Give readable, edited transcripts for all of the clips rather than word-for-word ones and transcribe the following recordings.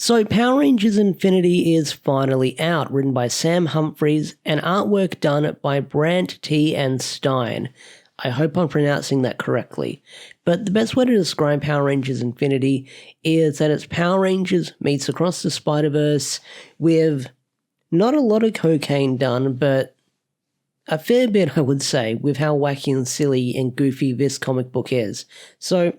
So Power Rangers Infinity is finally out, written by Sam Humphries and artwork done by Brant T. and Stein. I hope I'm pronouncing that correctly. But the best way to describe Power Rangers Infinity is that it's Power Rangers meets Across the Spider-Verse with not a lot of cocaine done, but a fair bit, I would say, with how wacky and silly and goofy this comic book is. So,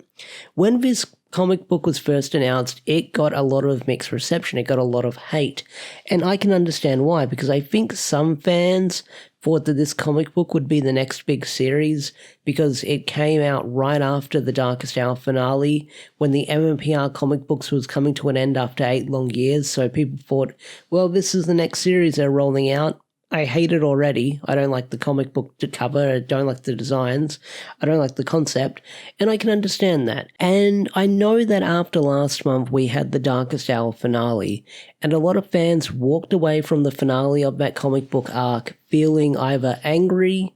when this comic book was first announced, it got a lot of mixed reception, it got a lot of hate. And I can understand why, because I think some fans thought that this comic book would be the next big series, because it came out right after the Darkest Hour finale, when the MMPR comic books was coming to an end after 8 long years, so people thought, well, this is the next series they're rolling out. I hate it already. I don't like the comic book cover. I don't like the designs. I don't like the concept. And I can understand that. And I know that after last month, we had the Darkest Hour finale. And a lot of fans walked away from the finale of that comic book arc feeling either angry,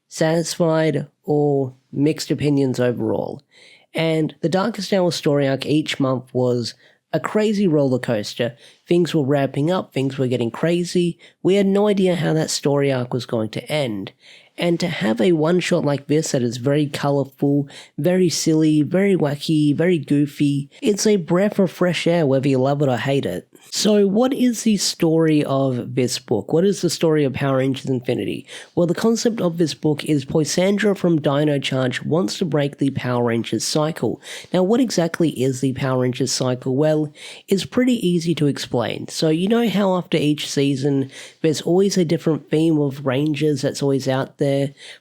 satisfied, or mixed opinions overall. And the Darkest Hour story arc each month was a crazy roller coaster. Things were ramping up, things were getting crazy. We had no idea how that story arc was going to end. And to have a one-shot like this that is very colourful, very silly, very wacky, very goofy, it's a breath of fresh air whether you love it or hate it. So what is the story of this book? What is the story of Power Rangers Infinity? Well, the concept of this book is Poisandra from Dino Charge wants to break the Power Rangers cycle. Now, what exactly is the Power Rangers cycle? Well, it's pretty easy to explain. So you know how after each season, there's always a different theme of Rangers that's always out there,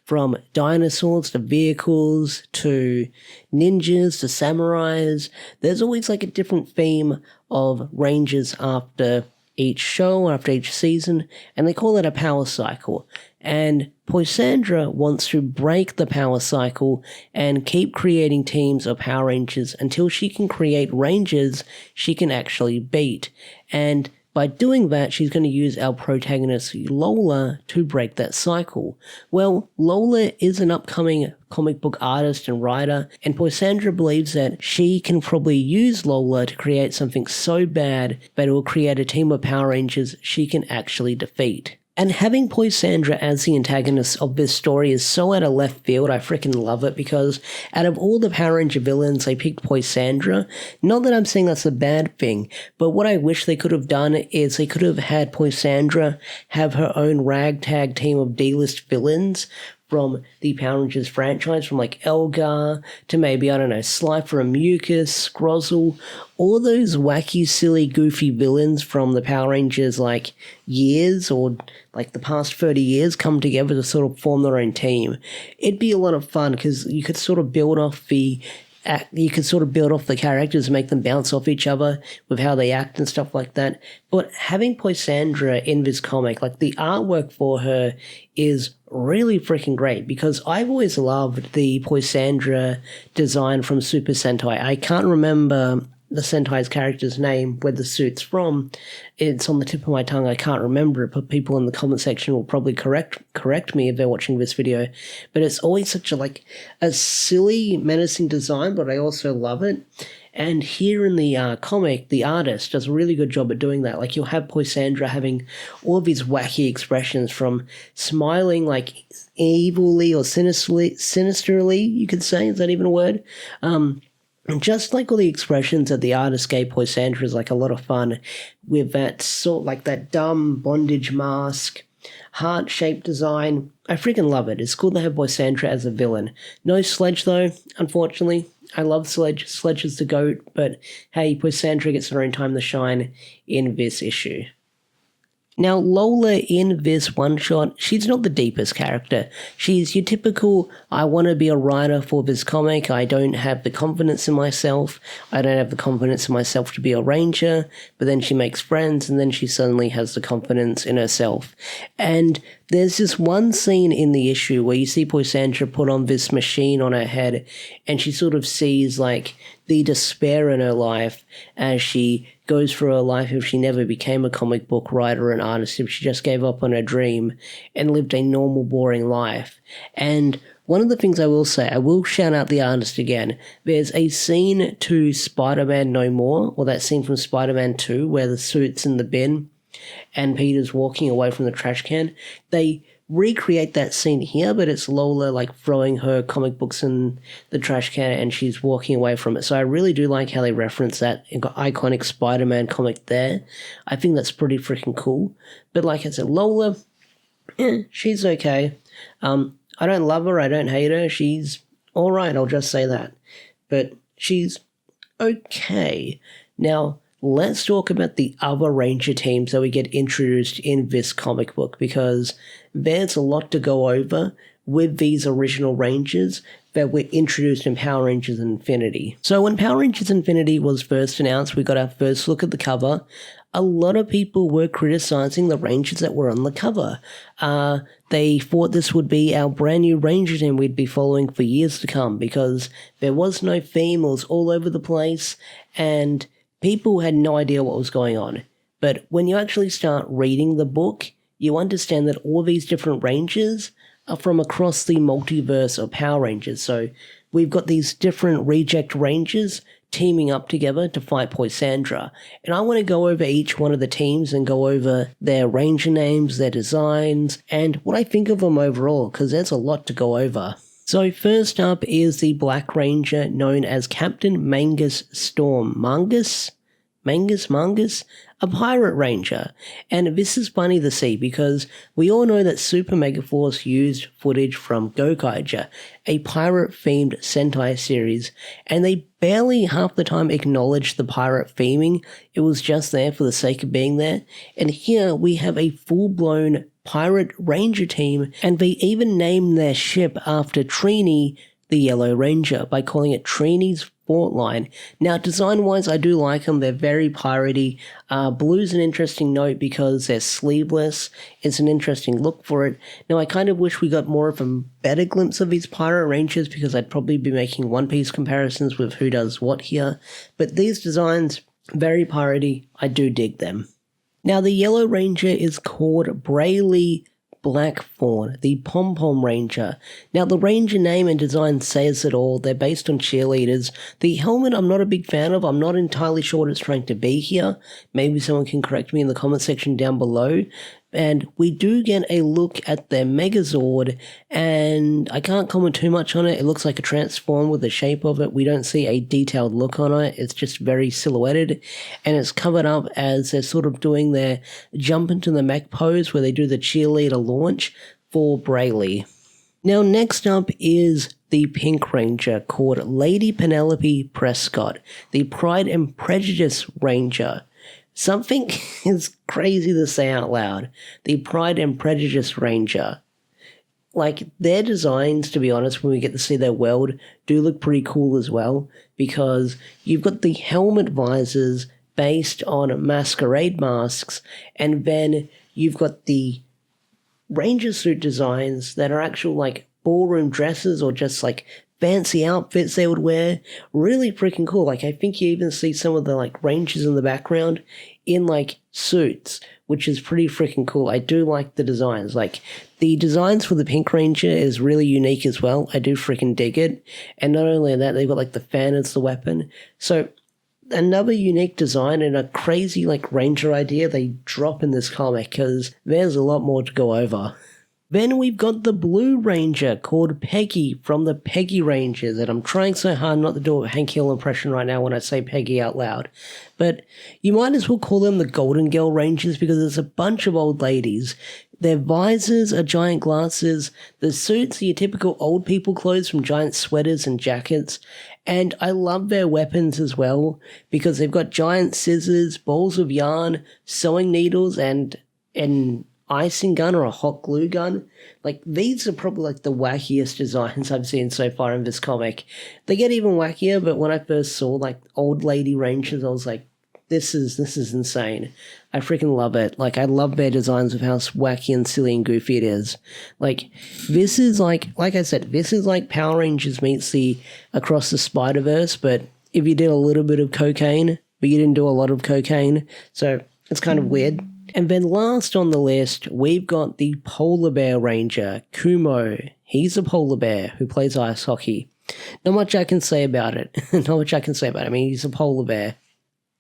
from dinosaurs to vehicles to ninjas to samurais. There's always like a different theme of Rangers after each show, after each season, and they call it a power cycle. And Poisandra wants to break the power cycle and keep creating teams of Power Rangers until she can create Rangers she can actually beat. And by doing that, she's going to use our protagonist Lola to break that cycle. Well, Lola is an upcoming comic book artist and writer, and Poisandra believes that she can probably use Lola to create something so bad that it will create a team of Power Rangers she can actually defeat. And having Poisandra as the antagonist of this story is so out of left field. I freaking love it, because out of all the Power Ranger villains, they picked Poisandra. Not that I'm saying that's a bad thing, but what I wish they could have done is they could have had Poisandra have her own ragtag team of D-list villains from the Power Rangers franchise, from like Elgar to maybe, I don't know, Slifer and Mucus, Scrozzle, all those wacky, silly, goofy villains from the Power Rangers like years or like the past 30 years come together to sort of form their own team. It'd be a lot of fun because you could sort of build off the characters and make them bounce off each other with how they act and stuff like that. But having Poisandra in this comic, like the artwork for her is really freaking great, because I've always loved the Poisandra design from Super Sentai. I can't remember the Sentai's character's name, where the suit's from. It's on the tip of my tongue. I can't remember it, but people in the comment section will probably correct me if they're watching this video. But it's always such a silly, menacing design, but I also love it. And here in the comic, the artist does a really good job at doing that. Like, you'll have Poisandra having all of these wacky expressions, from smiling like evilly or sinisterly, you could say. Is that even a word? Just like all the expressions that the artist gave Poisandra is like a lot of fun, with that sort like that dumb bondage mask, heart-shaped design. I freaking love it. It's cool to have Poisandra as a villain. No Sledge though, unfortunately. I love Sledge. Sledge is the GOAT, but hey, Poisandra gets her own time to shine in this issue. Now, Lola in this one-shot, she's not the deepest character. She's your typical, I want to be a writer for this comic, I don't have the confidence in myself, I don't have the confidence in myself to be a ranger, but then she makes friends, and then she suddenly has the confidence in herself. And there's this one scene in the issue where you see Poisandra put on this machine on her head, and she sort of sees, like, the despair in her life as she goes through her life if she never became a comic book writer and artist, if she just gave up on her dream and lived a normal, boring life. And One of the things I will say, I will shout out the artist again. There's a scene to Spider-Man No More, or that scene from Spider-Man 2 where the suit's in the bin and Peter's walking away from the trash can. They recreate that scene here, but it's Lola like throwing her comic books in the trash can and she's walking away from it. So I really do like how they reference that iconic Spider-Man comic there. I think that's pretty freaking cool. But like I said, Lola, she's okay. I don't love her, I don't hate her. She's alright, I'll just say that. But she's okay. Now, let's talk about the other Ranger teams that we get introduced in this comic book, because there's a lot to go over with these original Rangers that were introduced in Power Rangers Infinity. So when Power Rangers Infinity was first announced, we got our first look at the cover. A lot of people were criticizing the Rangers that were on the cover. They thought this would be our brand new Ranger team we'd be following for years to come, because there was no theme, it was all over the place, and people had no idea what was going on. But when you actually start reading the book, you understand that all these different Rangers are from across the multiverse of Power Rangers. So we've got these different reject Rangers teaming up together to fight Poisandra. And I want to go over each one of the teams and go over their Ranger names, their designs, and what I think of them overall, because there's a lot to go over. So first up is the Black Ranger known as Captain Mangus Storm. Mangus, a pirate ranger. And this is funny to see because we all know that Super Megaforce used footage from Gokaiger, a pirate-themed Sentai series, and they barely half the time acknowledged the pirate theming. It was just there for the sake of being there. And here we have a full-blown pirate ranger team, and they even named their ship after Trini, the Yellow Ranger, by calling it Trini's Fort Line. Now, design-wise, I do like them. They're very piratey. Blue's an interesting note because they're sleeveless. It's an interesting look for it. Now, I kind of wish we got more of a better glimpse of these pirate rangers, because I'd probably be making One Piece comparisons with who does what here. But these designs, very piratey. I do dig them. Now, the Yellow Ranger is called Brayley Blackthorn, the Pom-Pom Ranger. Now, the Ranger name and design says it all. They're based on cheerleaders. The helmet I'm not a big fan of. I'm not entirely sure what it's trying to be here. Maybe someone can correct me in the comment section down below. And we do get a look at their Megazord, and I can't comment too much on it. It looks like a transform with the shape of it. We don't see a detailed look on it. It's just very silhouetted, and it's covered up as they're sort of doing their jump into the mech pose where they do the cheerleader launch for Brayley. Now, next up is the Pink Ranger, called Lady Penelope Prescott, the Pride and Prejudice Ranger. Something is crazy to say out loud. The Pride and Prejudice Ranger. Like, their designs, to be honest, when we get to see their world, do look pretty cool as well, because you've got the helmet visors based on masquerade masks, and then you've got the ranger suit designs that are actual, like, ballroom dresses or just, like, fancy outfits they would wear. Really freaking cool. Like, I think you even see some of the, like, rangers in the background in, like, suits, which is pretty freaking cool. I do like the designs. Like, the designs for the Pink Ranger is really unique as well. I do freaking dig it. And not only that, they've got, like, the fan as the weapon. So, another unique design and a crazy, like, ranger idea they drop in this comic, because there's a lot more to go over. Then we've got the Blue Ranger, called Peggy from the Peggy Rangers, and I'm trying so hard not to do a Hank Hill impression right now when I say Peggy out loud. But you might as well call them the Golden Girl Rangers, because there's a bunch of old ladies. Their visors are giant glasses, the suits are your typical old people clothes from giant sweaters and jackets, and I love their weapons as well, because they've got giant scissors, balls of yarn, sewing needles, and an icing gun or a hot glue gun. Like, these are probably like the wackiest designs I've seen so far in this comic. They get even wackier, but when I first saw like old lady rangers, I was like, this is insane. I freaking love it. Like, I love their designs of how wacky and silly and goofy it is. Like, this is like I said, this is like Power Rangers meets the Across the Spider-Verse, but if you did a little bit of cocaine, but you didn't do a lot of cocaine, so it's kind of weird. And then last on the list, we've got the Polar Bear Ranger, Kumo. he's a polar bear who plays ice hockey. Not much I can say about it. Not much I can say about it. I mean, he's a polar bear.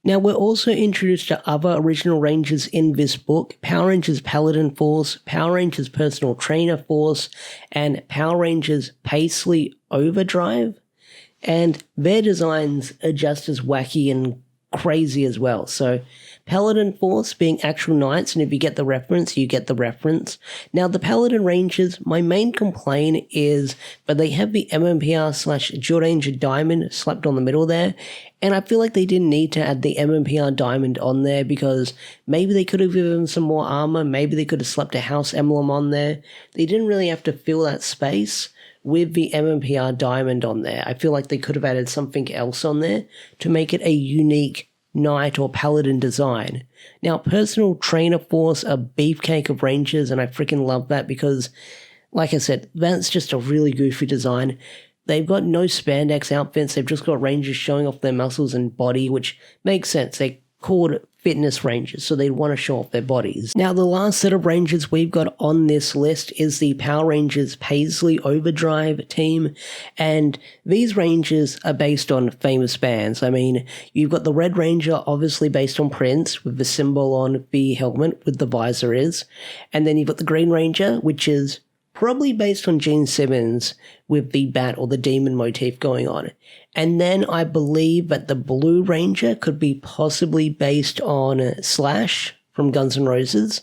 Now, we're also introduced to other original Rangers in this book: Power Rangers Paladin Force, Power Rangers Personal Trainer Force, and Power Rangers Paisley Overdrive. And their designs are just as wacky and crazy as well. So, Paladin Force being actual knights, and if you get the reference, you get the reference. Now, the Paladin Rangers, my main complaint is that they have the MMPR/Zyuranger Diamond slapped on the middle there, and I feel like they didn't need to add the MMPR Diamond on there because maybe they could have given them some more armor, maybe they could have slapped a house emblem on there. They didn't really have to fill that space with the MMPR Diamond on there. I feel like they could have added something else on there to make it a unique knight or paladin design. Now, Personal Trainer Force, a beefcake of Rangers, and I freaking love that because, like I said, that's just a really goofy design. They've got no spandex outfits, they've just got Rangers showing off their muscles and body, which makes sense. They're called fitness Rangers, so they'd want to show off their bodies. Now, the last set of Rangers we've got on this list is the Power Rangers Paisley Overdrive team, and these Rangers are based on famous bands. I mean, you've got the Red Ranger, obviously based on Prince, with the symbol on the helmet, with the visor is, and then you've got the Green Ranger, which is probably based on Gene Simmons with the bat or the demon motif going on. And then I believe that the Blue Ranger could be possibly based on Slash from Guns N' Roses.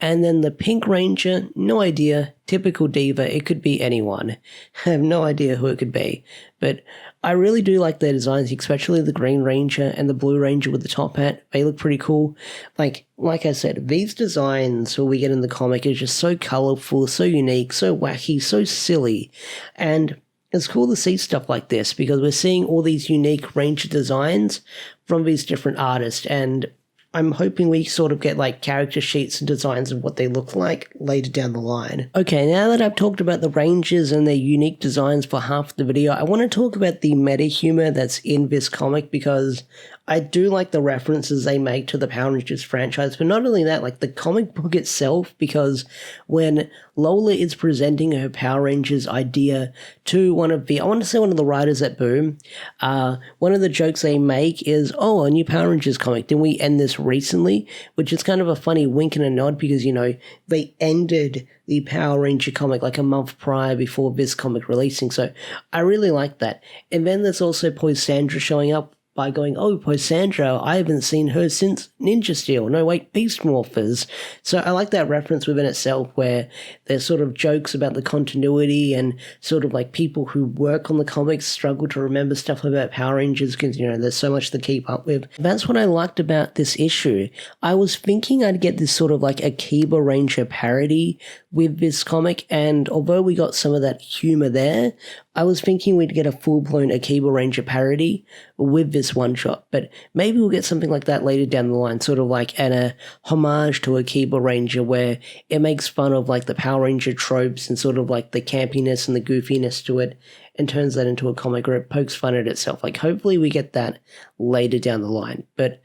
And then the Pink Ranger, no idea, typical diva, it could be anyone. I have no idea who it could be. But I really do like their designs, especially the Green Ranger and the Blue Ranger with the top hat. They look pretty cool. Like I said, these designs what we get in the comic is just so colorful, so unique, so wacky, so silly. And it's cool to see stuff like this because we're seeing all these unique Ranger designs from these different artists, and I'm hoping we sort of get like character sheets and designs of what they look like later down the line. Okay, now that I've talked about the Rangers and their unique designs for half the video, I want to talk about the meta humor that's in this comic because I do like the references they make to the Power Rangers franchise, but not only that, like the comic book itself, because when Lola is presenting her Power Rangers idea to one of the writers at Boom, one of the jokes they make is, oh, a new Power Rangers comic, didn't we end this recently? Which is kind of a funny wink and a nod because, you know, they ended the Power Ranger comic like a month prior before this comic releasing, so I really like that. And then there's also Poisandra showing up by going, oh, Poisandra, I haven't seen her since Ninja Steel. No, wait, Beast Morphers. So I like that reference within itself where there's sort of jokes about the continuity and sort of like people who work on the comics struggle to remember stuff about Power Rangers because, you know, there's so much to keep up with. That's what I liked about this issue. I was thinking I'd get this sort of like Akiba Ranger parody with this comic, and although we got some of that humor there, I was thinking we'd get a full-blown Akiba Ranger parody with this one-shot, but maybe we'll get something like that later down the line, sort of like a homage to Akiba Ranger where it makes fun of like the Power Ranger tropes and sort of like the campiness and the goofiness to it and turns that into a comic where it pokes fun at itself. Like hopefully we get that later down the line. But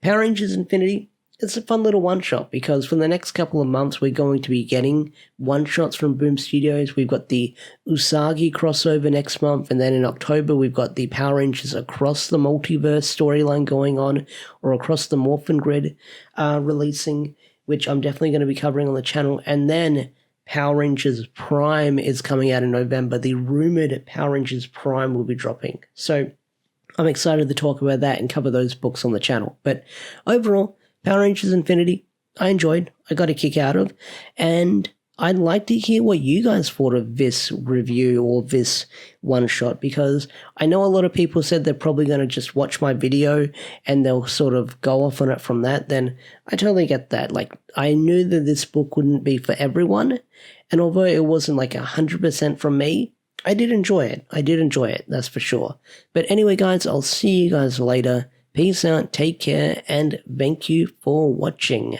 Power Rangers Infinity, it's a fun little one-shot because for the next couple of months we're going to be getting one-shots from Boom Studios. We've got the Usagi crossover next month, and then in October we've got the Power Rangers Across the Multiverse storyline going on, or Across the Morphin Grid releasing, which I'm definitely going to be covering on the channel. And then Power Rangers Prime is coming out in November. The rumored Power Rangers Prime will be dropping. So I'm excited to talk about that and cover those books on the channel. But overall, Power Rangers Infinity, I enjoyed, I got a kick out of, and I'd like to hear what you guys thought of this review or this one-shot, because I know a lot of people said they're probably going to just watch my video and they'll sort of go off on it from that. Then I totally get that. Like, I knew that this book wouldn't be for everyone, and although it wasn't like 100% from me, I did enjoy it. I did enjoy it, that's for sure. But anyway, guys, I'll see you guys later. Peace out, take care, and thank you for watching.